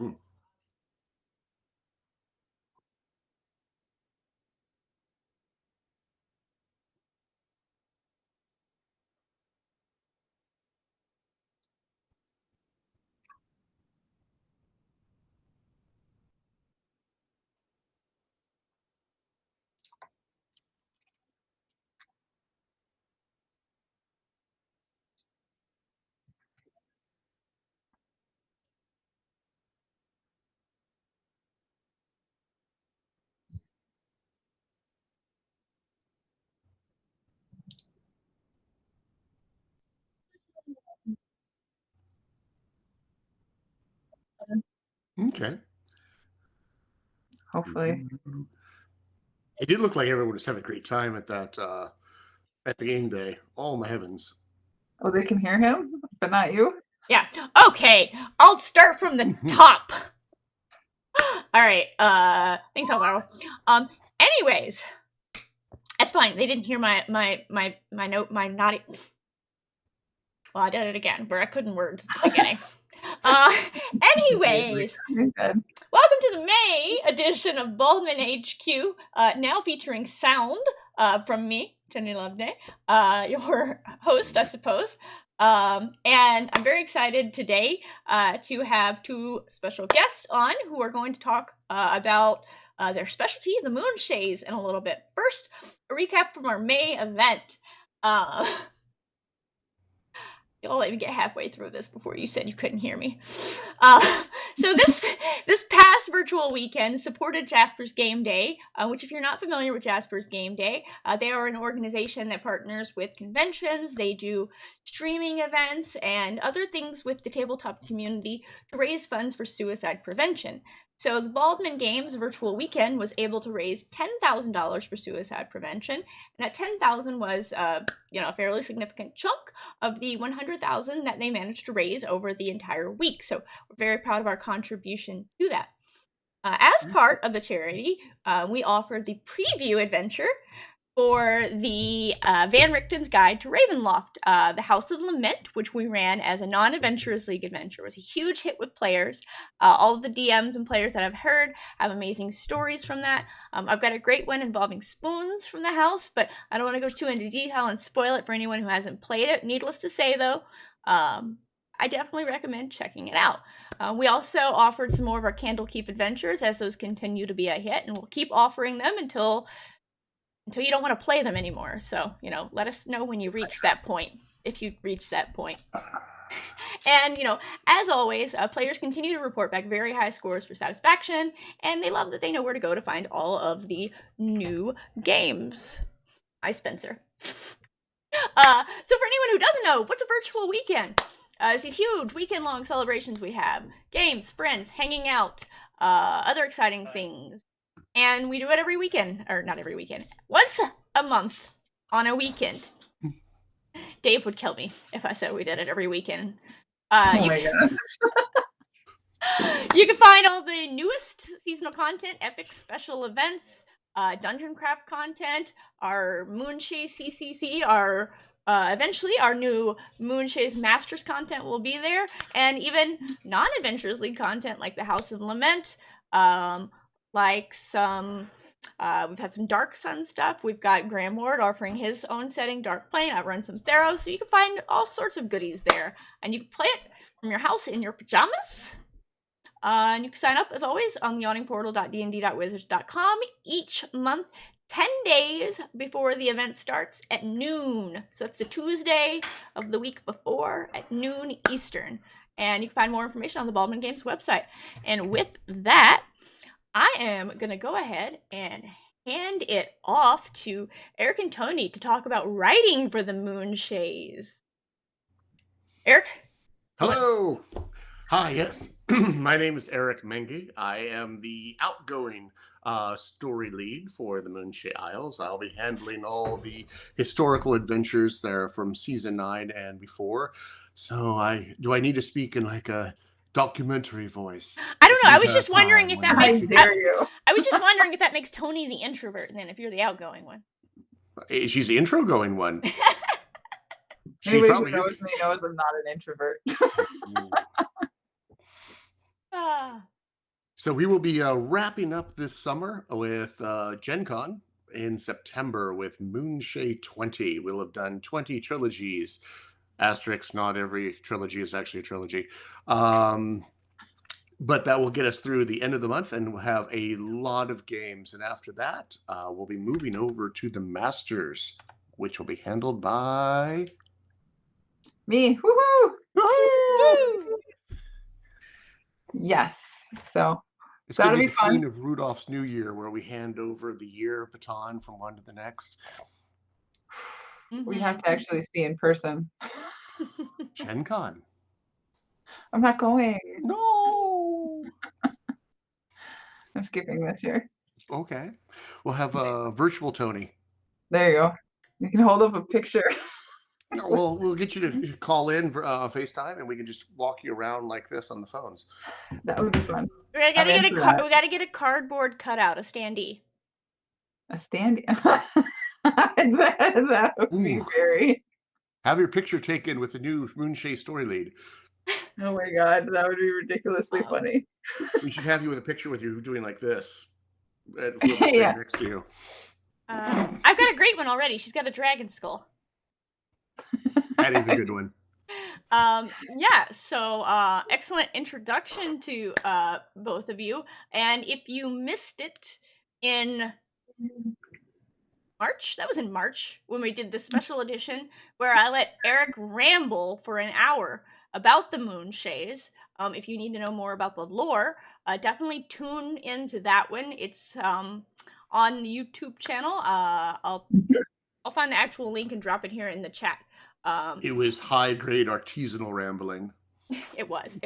Mm. Okay. Hopefully. It did look like everyone was having a great time at that at the game day. Oh my heavens! Oh, they can hear him, but not you? Yeah. Okay, I'll start from the top. All right. Thanks, Alvaro. Anyways, that's fine. They didn't hear my note, my naughty. Well, I did it again, where I couldn't words at the beginning. Anyways, welcome to the May edition of Baldman HQ, now featuring sound from me, Jenny Loveday, your host, I suppose. And I'm very excited today to have two special guests on who are going to talk about their specialty, the MOONSHAES, in a little bit. First, a recap from our May event. You'll let me get halfway through this before you said you couldn't hear me. So this past virtual weekend supported Jasper's Game Day, which if you're not familiar with Jasper's Game Day, they are an organization that partners with conventions. They do streaming events and other things with the tabletop community to raise funds for suicide prevention. So the Baldman Games virtual weekend was able to raise $10,000 for suicide prevention, and that $10,000 was, a fairly significant chunk of the $100,000 that they managed to raise over the entire week. So we're very proud of our contribution to that. As part of the charity, we offered the preview adventure for the Van Richten's Guide to Ravenloft, the House of Lament, which we ran as a non-Adventurers League adventure. It was a huge hit with players. All of the DMs and players that I've heard have amazing stories from that. I've got a great one involving spoons from the house, but I don't want to go too into detail and spoil it for anyone who hasn't played it. Needless to say, though, I definitely recommend checking it out. We also offered some more of our Candlekeep adventures as those continue to be a hit, and we'll keep offering them until you don't want to play them anymore. So, let us know when you reach that point, if you reach that point. And, as always, players continue to report back very high scores for satisfaction, and they love that they know where to go to find all of the new games. Hi, Spencer. So for anyone who doesn't know, what's a virtual weekend? It's these huge weekend-long celebrations we have. Games, friends, hanging out, other exciting things. And we do it every weekend, or not every weekend, once a month on a weekend. Dave would kill me if I said we did it every weekend. My gosh. You can find all the newest seasonal content, epic special events, dungeon craft content, our MOONSHAES CCC, eventually our new MOONSHAES Masters content will be there, and even non-Adventurers League content like the House of Lament, like some, we've had some Dark Sun stuff. We've got Graham Ward offering his own setting, Dark Plane. I run some Theros, so you can find all sorts of goodies there. And you can play it from your house in your pajamas. And you can sign up, as always, on theyawningportal.dnd.wizards.com each month, 10 days before the event starts at noon. So it's the Tuesday of the week before at noon Eastern. And you can find more information on the Baldman Games website. And with that, I am going to go ahead and hand it off to Eric and Tony to talk about writing for the MOONSHAES. Eric? Hello. Hi, yes. My name is Eric Mengi. I am the outgoing story lead for the Moonshae Isles. I'll be handling all the historical adventures there from season 9 and before. So do I need to speak in like a documentary voice? I don't know. I was just wondering if that makes I was just wondering if that makes Tony the introvert, and then if you're the outgoing one. She's the intro going one. Anybody who knows me knows I'm not an introvert. So we will be wrapping up this summer with Gen Con in September with Moonshae 20. We'll have done 20 trilogies. Asterix, not every trilogy is actually a trilogy. But that will get us through the end of the month, and we'll have a lot of games. And after that, we'll be moving over to the Masters, which will be handled by... Me. Woohoo! Woo! Yes. So it's going to be the fun. scene of Rudolph's New Year where we hand over the year baton from one to the next. We have to actually see in person. Gen Con. I'm not going. No. I'm skipping this year. Okay. We'll have a virtual Tony. There you go. You can hold up a picture. Well, we'll get you to call in for FaceTime, and we can just walk you around like this on the phones. That would be fun. We gotta get a cardboard cutout, a standee. A standee. that would be very. Have your picture taken with the new Moonshae story lead. Oh my god, that would be ridiculously funny. We should have you with a picture with you doing like this. Yeah. Next to you. I've got a great one already. She's got a dragon skull. That is a good one. Yeah, so excellent introduction to both of you. And if you missed it in March, that was in March when we did the special edition where I let Eric ramble for an hour about the Moonshaes. If you need to know more about the lore, definitely tune into that one. It's on the YouTube channel. I'll find the actual link and drop it here in the chat. It was high-grade artisanal rambling. It was.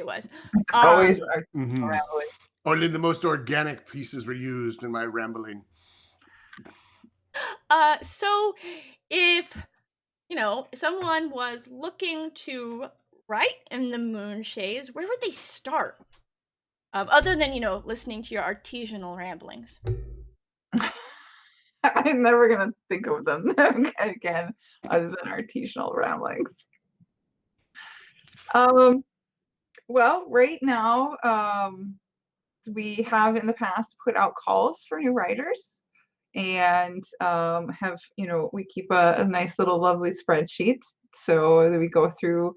Always rambling. Only the most organic pieces were used in my rambling. So if someone was looking to write in the Moonshaes, where would they start? Other than listening to your artisanal ramblings. I'm never gonna think of them again, other than artisanal ramblings. Well, right now, we have in the past put out calls for new writers, and we keep a nice little lovely spreadsheet so that we go through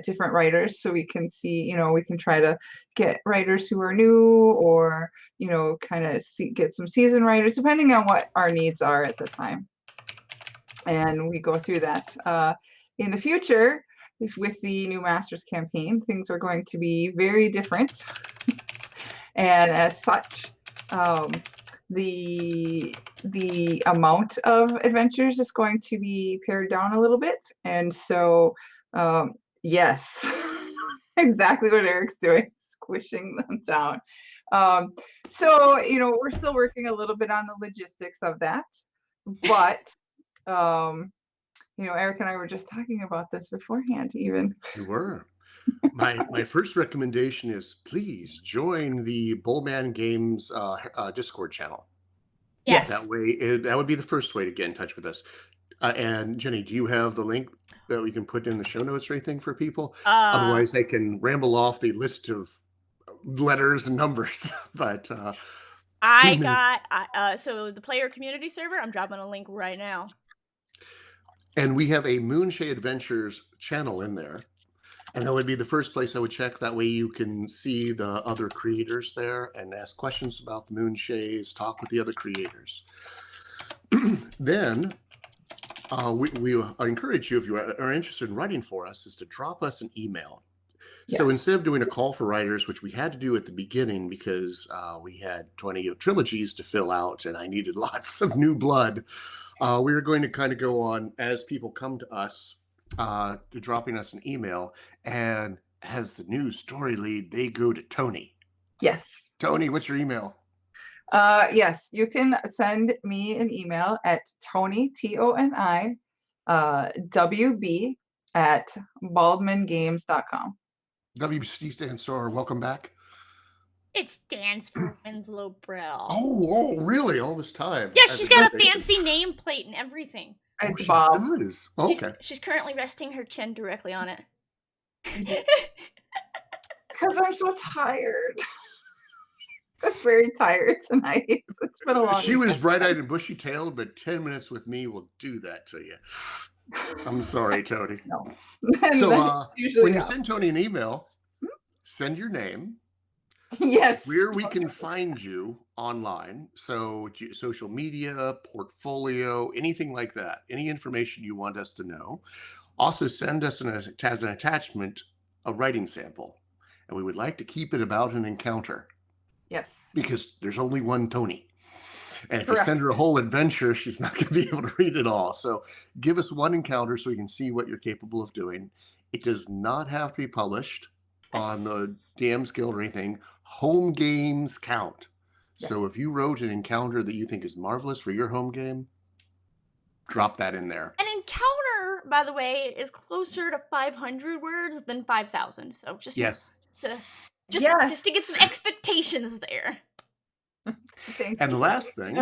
different writers so we can see, we can try to get writers who are new or, kind of get some seasoned writers depending on what our needs are at the time. And we go through that. In the future, with the new Masters campaign, things are going to be very different. And as such, the amount of adventures is going to be pared down a little bit. And so, yes, exactly what Eric's doing, squishing them down. So, we're still working a little bit on the logistics of that, but, Eric and I were just talking about this beforehand even. You were. My first recommendation is please join the Baldman Games Discord channel. Yes. That way, that would be the first way to get in touch with us. And Jenny, do you have the link that we can put in the show notes or anything for people? Otherwise, they can ramble off the list of letters and numbers. But I 2 minutes. got so the player community server. I'm dropping a link right now. And we have a Moonshae Adventures channel in there. And that would be the first place I would check. That way you can see the other creators there and ask questions about the Moonshaes, talk with the other creators. Then we encourage you, if you are interested in writing for us, is to drop us an email. So Yes. instead of doing a call for writers, which we had to do at the beginning because we had 20 trilogies to fill out and I needed lots of new blood, we were going to kind of go on as people come to us, to dropping us an email. And as the new story lead, they go to Tony. Yes. Tony, what's your email? Yes, you can send me an email at Tony, Toni, WB at baldmangames.com. WC stands for welcome back. It stands for Winslow Brill. Oh, really? All this time? Yeah, she's got a fancy nameplate and everything. Oh, It's she Bob. does. Okay. She's currently resting her chin directly on it. Because I'm so tired. I'm very tired tonight. It's been a long She was weekend. bright-eyed and bushy-tailed, but 10 minutes with me will do that to you. I'm sorry, Tony. No. So That's usually when you how. send Tony an email, send your name, Yes. where we can find you online. So social media, portfolio, anything like that. Any information you want us to know. Also send us as an attachment a writing sample. And we would like to keep it about an encounter. Yes. Because there's only one Tony. And if Correct. you send her a whole adventure, she's not going to be able to read it all. So give us one encounter so we can see what you're capable of doing. It does not have to be published on the DM's Guild or anything. Home games count. Yes. So if you wrote an encounter that you think is marvelous for your home game, drop that in there. An encounter, by the way, is closer to 500 words than 5,000. So just Yes. just to get some expectations there. And the last thing,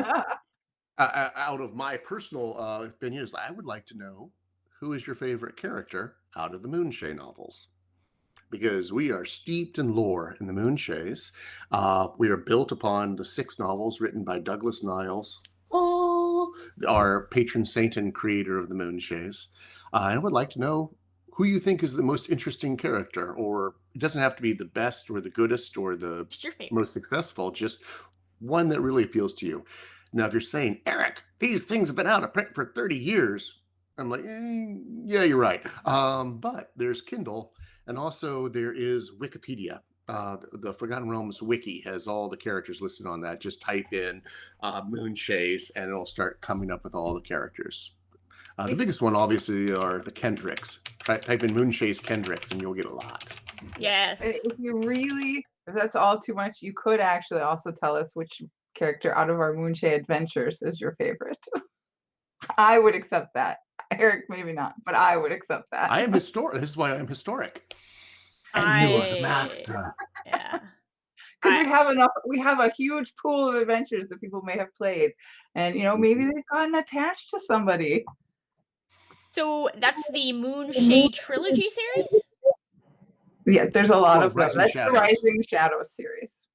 out of my personal opinion, is I would like to know who is your favorite character out of the Moonshae novels. Because we are steeped in lore in the Moonshaes. We are built upon the 6 novels written by Douglas Niles, our patron saint and creator of the Moonshaes. I would like to know who you think is the most interesting character, or it doesn't have to be the best or the goodest or the most successful, just one that really appeals to you. Now, if you're saying, Eric, these things have been out of print for 30 years, I'm like, yeah, you're right. But there's Kindle, and also there is Wikipedia. The Forgotten Realms wiki has all the characters listed on that. Just type in Moonshaes, and it'll start coming up with all the characters. The biggest one, obviously, are the Kendricks. Type in Moonshaes Kendricks, and you'll get a lot. Yes. If that's all too much, you could actually also tell us which character out of our Moonshae adventures is your favorite. I would accept that. Eric, maybe not, but I would accept that. I am historic. This is why I'm historic. And you are the master. Yeah. Because we have a huge pool of adventures that people may have played. And maybe they've gotten attached to somebody. So that's the Moonshae trilogy series? Yeah, there's a lot of them. Rising That's Shadows. the Rising Shadows series.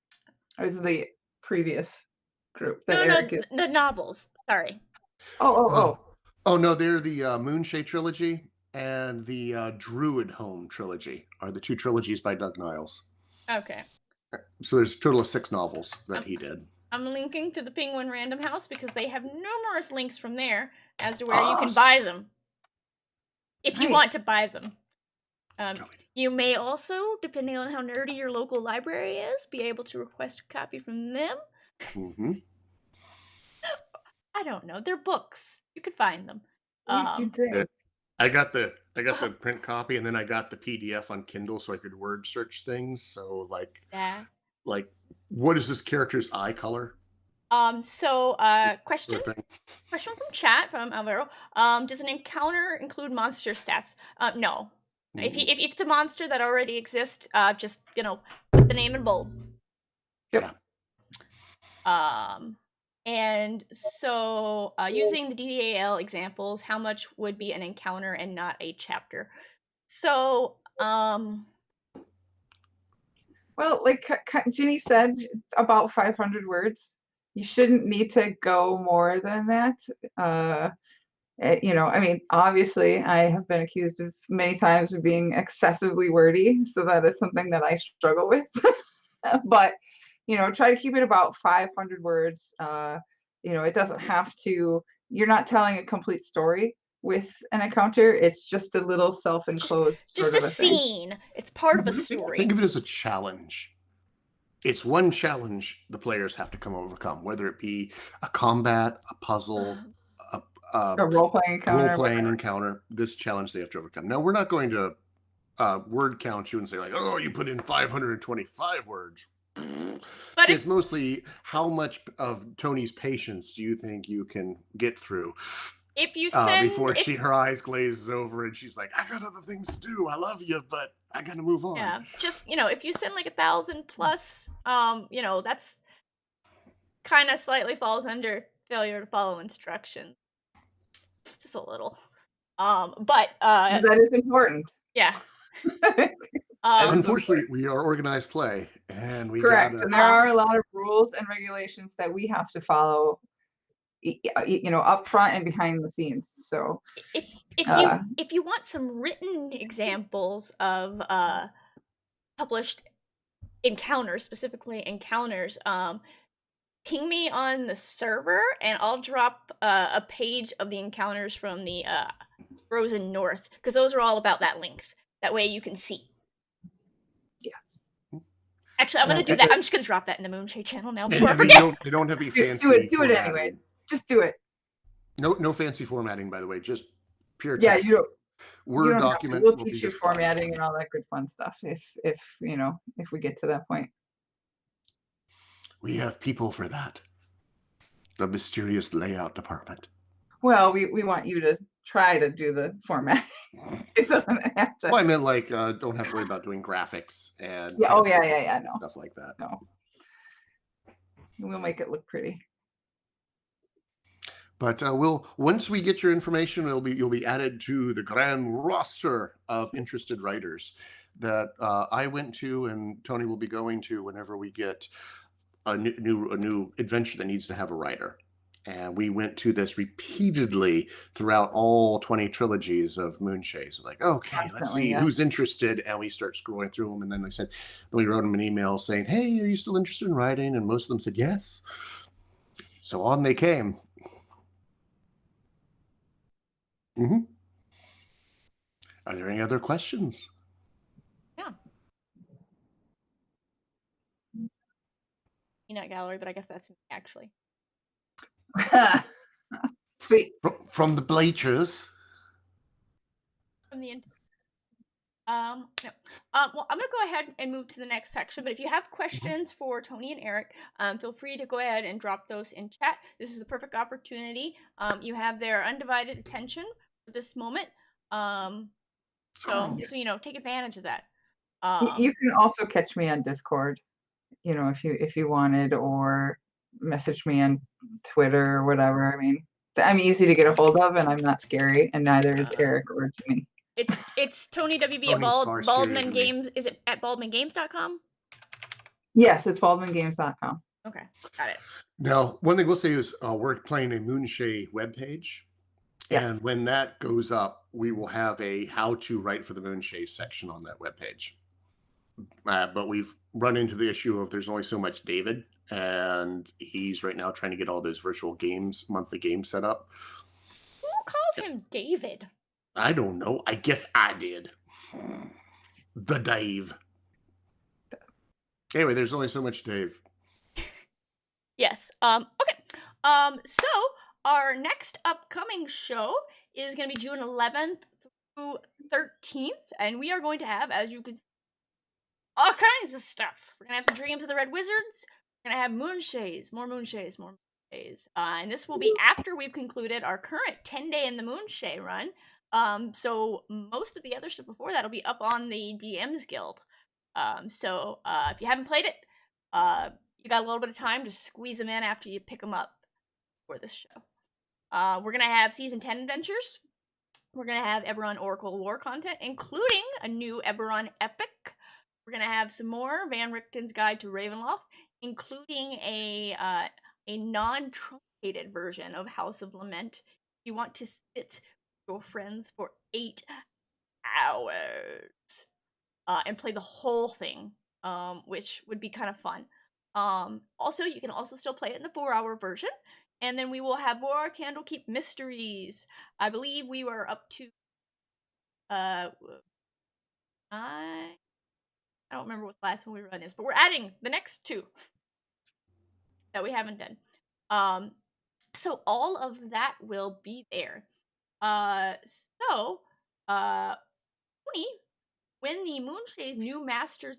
It was the previous group that Eric is. The novels. Sorry. Oh, no, they're the Moonshae trilogy and the Druid Home trilogy are the 2 trilogies by Doug Niles. Okay. So there's a total of 6 novels that he did. I'm linking to the Penguin Random House because they have numerous links from there as to where you can buy them. If you want to buy them. You may also, depending on how nerdy your local library is, be able to request a copy from them. Mm-hmm. I don't know. They're books. You could find them. you did. I got the print copy, and then I got the PDF on Kindle so I could word search things. So like what is this character's eye color? Question from chat from Alvaro. Does an encounter include monster stats? No. If it's a monster that already exists, just put the name in bold. Yep. And so using the DDAL examples, how much would be an encounter and not a chapter? So well, like Ginny said, about 500 words. you shouldn't need to go more than that. You know, I mean, obviously, I have been accused of many times of being excessively wordy, so that is something that I struggle with. But, you know, try to keep it about 500 words. You know, it doesn't have to, you're not telling a complete story with an encounter. It's just a little self-enclosed Just sort a of a thing. scene. It's part of a Mhm. story. Think of it as a challenge. It's one challenge the players have to come overcome, whether it be a combat, a puzzle, A role-playing encounter. role-playing encounter. This challenge they have to overcome. Now, we're not going to word count you and say like, oh, you put in 525 words. But It's mostly how much of Tony's patience do you think you can get through if you send before her eyes glazes over and she's like, I got other things to do. I love you, but I gotta move on. Yeah, just, you know, if you send like 1,000 plus, you know, that's kind of slightly falls under failure to follow instructions. Just a little. But that is important. yeah. Unfortunately, we are organized play, and we correct, gotta. and there are a lot of rules and regulations that we have to follow, you know, up front and behind the scenes. So if you want some written examples of published encounters, specifically encounters, ping me on the server and I'll drop a page of the encounters from the Frozen North, because those are all about that length. That way you can see. yes. Actually, I'm gonna do that. I'm just gonna drop that in the Moonshade channel now before I forget. They don't have to be fancy. Do it anyways. Just do it. No fancy formatting, by the way. Just pure text. Yeah, you don't. Word document. We'll teach you formatting and all that good fun stuff if you know, if we get to that point. We have people for that. The mysterious layout department. Well, we want you to try to do the format. It doesn't have to. Well, I meant like don't have to worry about doing graphics and yeah. Oh yeah. No stuff like that. No, we'll make it look pretty. But we'll once we get your information, you'll be added to the grand roster of interested writers that I went to, and Tony will be going to whenever we get a new adventure that needs to have a writer. And we went to this repeatedly throughout all 20 trilogies of MOONSHAES. Like, okay, let's see who's interested. And we start scrolling through them. And then we wrote them an email saying, hey, are you still interested in writing? And most of them said yes. So on they came. Mm-hmm. Are there any other questions? Yeah. Peanut gallery, but I guess that's me, actually. Sweet. From the bleachers. From the end. No. Well, I'm gonna go ahead and move to the next section. But if you have questions for Tony and Eric, feel free to go ahead and drop those in chat. This is the perfect opportunity. You have their undivided attention at this moment. So you know, take advantage of that. You can also catch me on Discord, you know, if you wanted, or message me on Twitter or whatever. I mean, I'm easy to get a hold of, and I'm not scary, and neither is Eric or Jimmy. It's Tony WB at Baldman Games. Is it at baldmangames.com? Yes, it's baldmangames.com. Okay, got it. Now, one thing we'll say is we're playing a MOONSHAE webpage. Yes. And when that goes up, we will have a how to write for the MOONSHAE section on that webpage. But we've run into the issue of there's only so much David, and he's right now trying to get all those virtual games, monthly games set up. Who calls him David? I don't know. I guess I did. The Dave. Anyway, there's only so much Dave. Yes. Okay. So our next upcoming show is going to be June 11th through 13th, and we are going to have, as you can see, all kinds of stuff. We're going to have the Dreams of the Red Wizards. We're going to have MOONSHAES, more MOONSHAEs, more MOONSHAEs. And this will be after we've concluded our current 10-day in the MOONSHAE run. So most of the other stuff before that will be up on the DM's Guild. So if you haven't played it, you got a little bit of time to squeeze them in after you pick them up for this show. We're going to have Season 10 adventures. We're going to have Eberron Oracle War content, including a new Eberron Epic. We're going to have some more Van Richten's Guide to Ravenloft, including a a non-truncated version of House of Lament. You want to sit with your friends for 8 hours and play the whole thing, which would be kind of fun. Also, you can also still play it in the 4-hour version, and then we will have more Candlekeep mysteries. I believe we were up to I don't remember what the last one we run is, but we're adding the next 2 that we haven't done. So all of that will be there. So, Tony, when the MOONSHAES new masters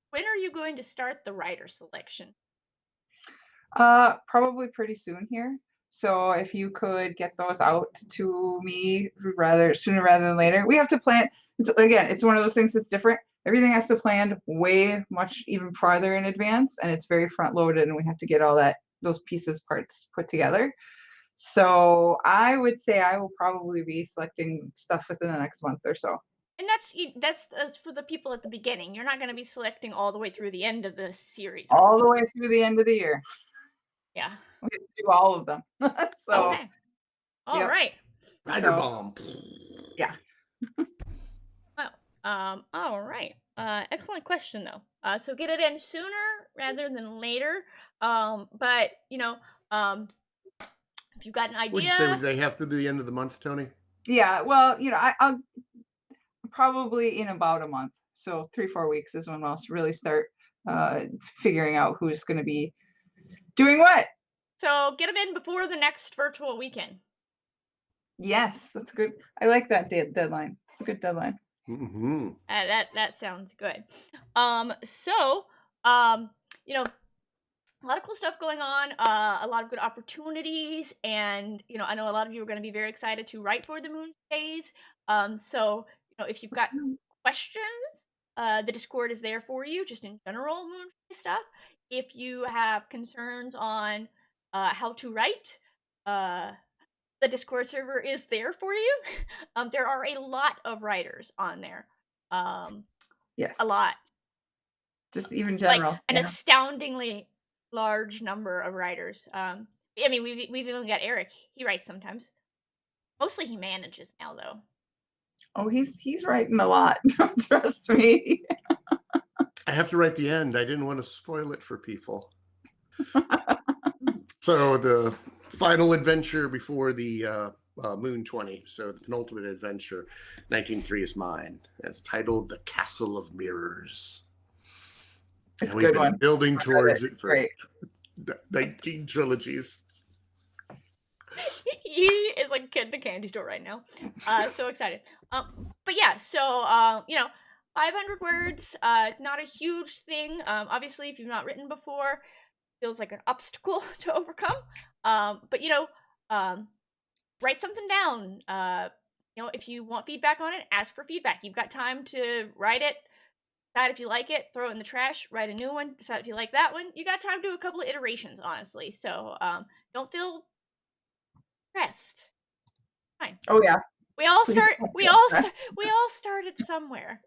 when are you going to start the writer selection? Probably pretty soon here. So if you could get those out to me sooner rather than later. We have to plan. It's one of those things that's different. Everything has to plan way much even farther in advance, and it's very front loaded, and we have to get all those parts put together. So I would say I will probably be selecting stuff within the next month or so. And that's for the people at the beginning. You're not going to be selecting all the way through the end of the series. All the way through the end of the year. Yeah. We have to do all of them. So, okay. All right. Rider bomb. Yeah. Well, all right. Excellent question though. So get it in sooner rather than later. But if you've got an idea, Would you say would they have to do the end of the month, Tony? Yeah. Well, I'll probably in about a month. So 3-4 weeks is when I'll really start figuring out who's going to be doing what. So get them in before the next virtual weekend. Yes, that's good. I like that deadline. It's a good deadline. Mm-hmm. That sounds good. So, a lot of cool stuff going on, a lot of good opportunities, and I know a lot of you are going to be very excited to write for the MOONSHAES. So if you've got questions, the Discord is there for you, just in general MOONSHAES stuff. If you have concerns on how to write, the Discord server is there for you. There are a lot of writers on there. Yes. A lot. Just even general. Like an astoundingly large number of writers. I mean, we've even got Eric. He writes sometimes. Mostly he manages now, though. Oh, he's writing a lot. Trust me. I have to write the end. I didn't want to spoil it for people. So the final adventure before the Moon 20, so the penultimate adventure, 1903 is mine. It's titled The Castle of Mirrors. It's and we've been building towards it for 19 trilogies. He is like a kid in a candy store right now. So excited. But yeah, so 500 words, not a huge thing. Obviously, if you've not written before, feels like an obstacle to overcome. But write something down. If you want feedback on it, ask for feedback. You've got time to write it, decide if you like it, throw it in the trash, write a new one, decide if you like that one. You got time to do a couple of iterations, honestly. So don't feel stressed. Fine. Oh yeah. We all started somewhere.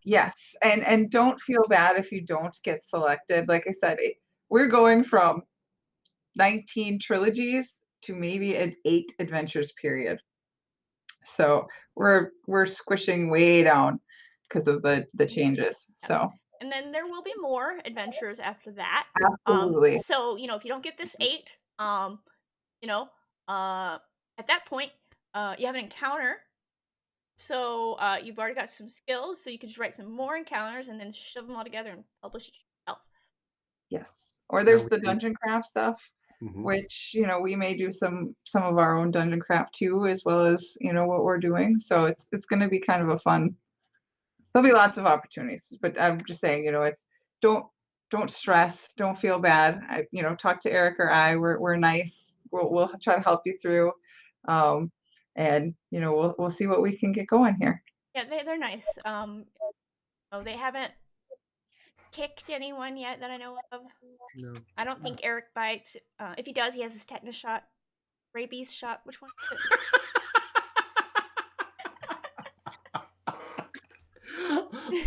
Yes, and don't feel bad if you don't get selected. Like I said, we're going from 19 trilogies to maybe an 8 adventures period. So we're squishing way down because of the changes. So. And then there will be more adventures after that. Absolutely. So if you don't get this 8, at that point, you have an encounter. So you've already got some skills, so you can just write some more encounters and then shove them all together and publish it yourself. Yes. Or there's the dungeon craft stuff, which we may do some of our own dungeon craft too, as well as what we're doing. So it's going to be kind of a fun. There'll be lots of opportunities, but I'm just saying, it's don't stress, don't feel bad. Talk to Eric or I. We're nice. We'll try to help you through. And we'll see what we can get going here. Yeah, they're nice. They haven't kicked anyone yet that I know of. No. I don't think Eric bites. If he does, he has his tetanus shot, rabies shot. Which one is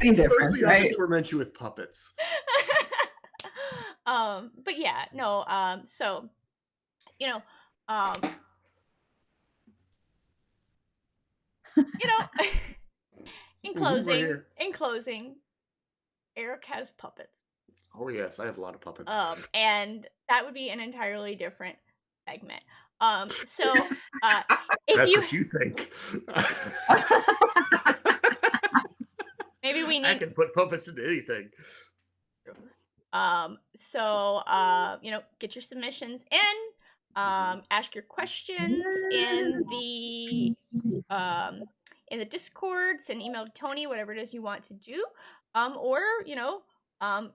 Same difference, Mostly I'll right? just torment you with puppets. But yeah, no, so, you know, in closing, Eric has puppets. Oh yes, I have a lot of puppets. And that would be an entirely different segment. So if That's you what you think. maybe we I need can put puppets into anything. so get your submissions in, ask your questions in the Discord, send an email to Tony, whatever it is you want to do, or I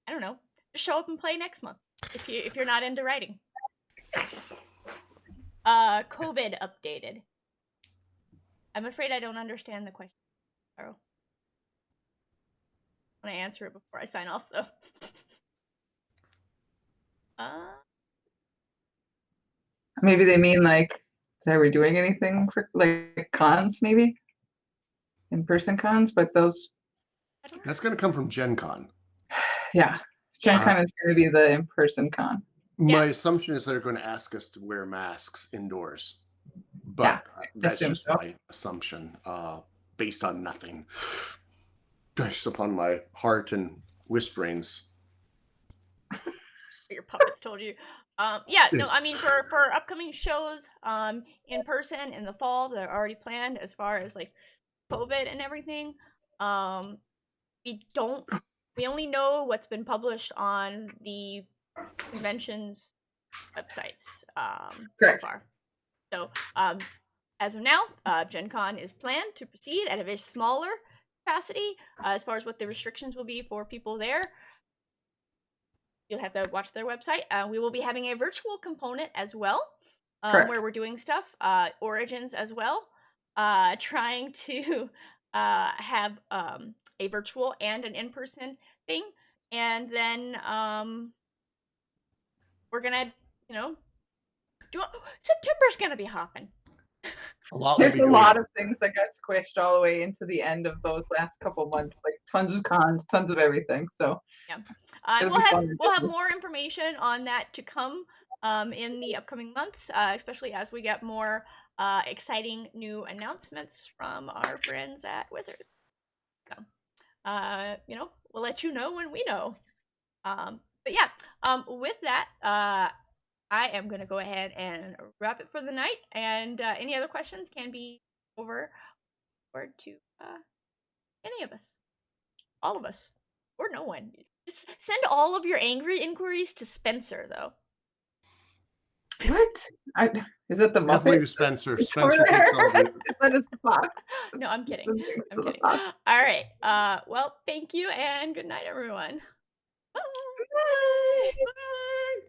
don't know, just show up and play next month if you're not into writing. Yes. COVID updated. I'm afraid I don't understand the question. I want to answer it before I sign off, though. Maybe they mean like, are we doing anything for like cons, maybe? In-person cons, but those, That's going to come from Gen Con. yeah. Gen Con is going to be the in-person con. My assumption is they're going to ask us to wear masks indoors. But that's just my assumption, based on nothing. Based upon my heart and whisperings. Your puppets told you. No, Yes. I mean for upcoming shows, in person in the fall that are already planned as far as like COVID and everything. We only know what's been published on the convention's websites so far. So as of now, Gen Con is planned to proceed at a very smaller capacity. As far as what the restrictions will be for people there, you'll have to watch their website. We will be having a virtual component as well, where we're doing stuff, Origins as well, trying to have a virtual and an in-person thing, and then we're gonna, September's gonna be hopping. There's a lot of things that got squished all the way into the end of those last couple months, like tons of cons, tons of everything. So we'll have more information on that to come in the upcoming months, especially as we get more exciting new announcements from our friends at Wizards. So, we'll let you know when we know. But yeah, with that, I am going to go ahead and wrap it for the night, and any other questions can be over to any of us, all of us, or no one. Just send all of your angry inquiries to Spencer, though. What? Is it the Muppet? Definitely to Spencer. Spencer takes all the... No, I'm kidding. I'm kidding. All right. Well, thank you, and good night, everyone. Bye. Bye.